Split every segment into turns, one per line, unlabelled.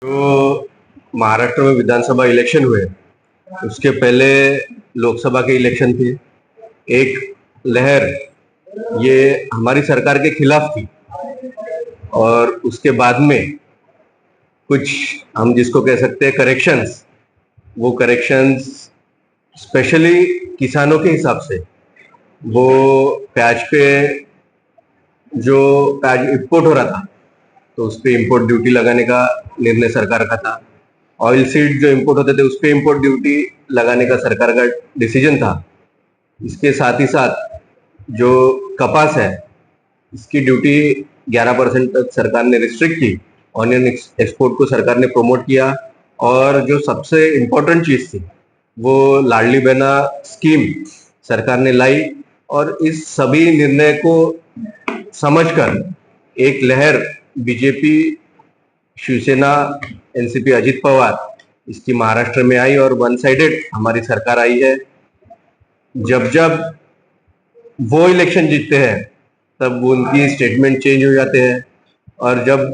जो महाराष्ट्र में विधानसभा इलेक्शन हुए उसके पहले लोकसभा के इलेक्शन थे। एक लहर ये हमारी सरकार के खिलाफ थी और उसके बाद में कुछ हम जिसको कह सकते हैं करेक्शंस, वो करेक्शंस स्पेशली किसानों के हिसाब से वो प्याज पे जो प्याज इंपोर्ट हो रहा था तो उस पर इम्पोर्ट ड्यूटी लगाने का निर्णय सरकार का था। ऑयल सीड जो इम्पोर्ट होते थे उस पर इम्पोर्ट ड्यूटी लगाने का सरकार का डिसीजन था। इसके साथ ही साथ जो कपास है इसकी ड्यूटी 11% तक सरकार ने रिस्ट्रिक्ट की। ऑनियन एक्सपोर्ट को सरकार ने प्रमोट किया और जो सबसे इम्पोर्टेंट चीज थी वो लाडली बहना स्कीम सरकार ने लाई। और इस सभी निर्णय को समझकर एक लहर बीजेपी, शिवसेना, एनसीपी, अजित पवार इसकी महाराष्ट्र में आई और वन साइडेड हमारी सरकार आई है। जब जब वो इलेक्शन जीतते हैं तब उनकी स्टेटमेंट चेंज हो जाते हैं और जब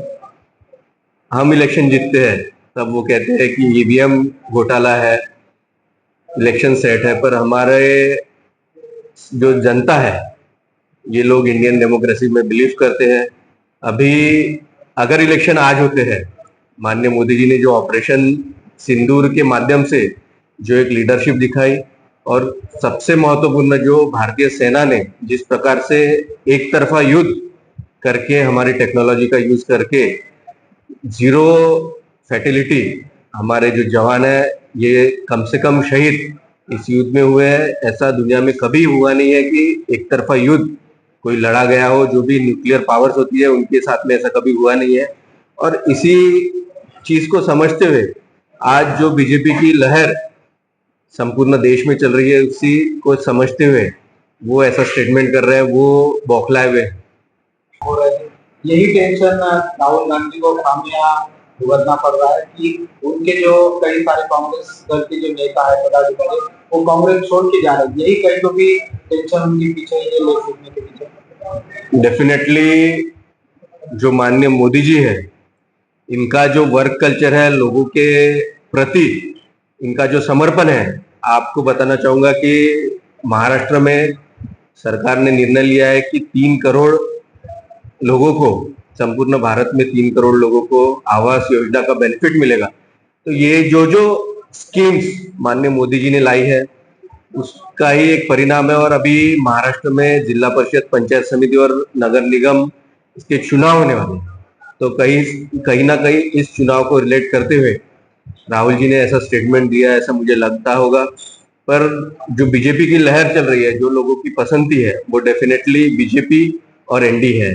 हम इलेक्शन जीतते हैं तब वो कहते हैं कि ईवीएम घोटाला है, इलेक्शन सेट है। पर हमारे जो जनता है ये लोग इंडियन डेमोक्रेसी में बिलीव करते हैं। अभी अगर इलेक्शन आज होते हैं, माननीय मोदी जी ने जो ऑपरेशन सिंदूर के माध्यम से जो एक लीडरशिप दिखाई और सबसे महत्वपूर्ण जो भारतीय सेना ने जिस प्रकार से एक तरफा युद्ध करके हमारी टेक्नोलॉजी का यूज करके जीरो फैटिलिटी हमारे जो जवान है ये कम से कम शहीद इस युद्ध में हुए हैं। ऐसा दुनिया में कभी हुआ नहीं है कि एक तरफा युद्ध कोई लड़ा गया हो। जो भी न्यूक्लियर पावर्स होती है उनके साथ में ऐसा कभी हुआ नहीं है। और इसी चीज को समझते हुए आज जो बीजेपी की लहर संपूर्ण देश में चल रही है उसी को समझते हुए वो ऐसा स्टेटमेंट कर रहे हैं, वो बौखलाए हुए।
और यही टेंशन राहुल गांधी को खामियां भुगतना पड़ रहा है कि उनके जो कई सारे कांग्रेस दल के जो नेता है, पदाधिकारी, वो कांग्रेस छोड़ के जा रहे हैं। यही कहीं तो भी टेंशन उनके पीछे ये लोग छूटने के पीछे।
डेफिनेटली जो माननीय मोदी जी है इनका जो वर्क कल्चर है, लोगों के प्रति इनका जो समर्पण है, आपको बताना चाहूंगा कि महाराष्ट्र में सरकार ने निर्णय लिया है कि 3 करोड़ लोगों को, संपूर्ण भारत में 3 करोड़ लोगों को आवास योजना का बेनिफिट मिलेगा। तो ये जो स्कीम्स माननीय मोदी जी ने लाई है उसका ही एक परिणाम है। और अभी महाराष्ट्र में जिला परिषद, पंचायत समिति और नगर निगम इसके चुनाव होने वाले हैं। तो कहीं ना कहीं इस चुनाव को रिलेट करते हुए राहुल जी ने ऐसा स्टेटमेंट दिया, ऐसा मुझे लगता होगा। पर जो बीजेपी की लहर चल रही है, जो लोगों की पसंदी है, वो डेफिनेटली बीजेपी और एनडी है।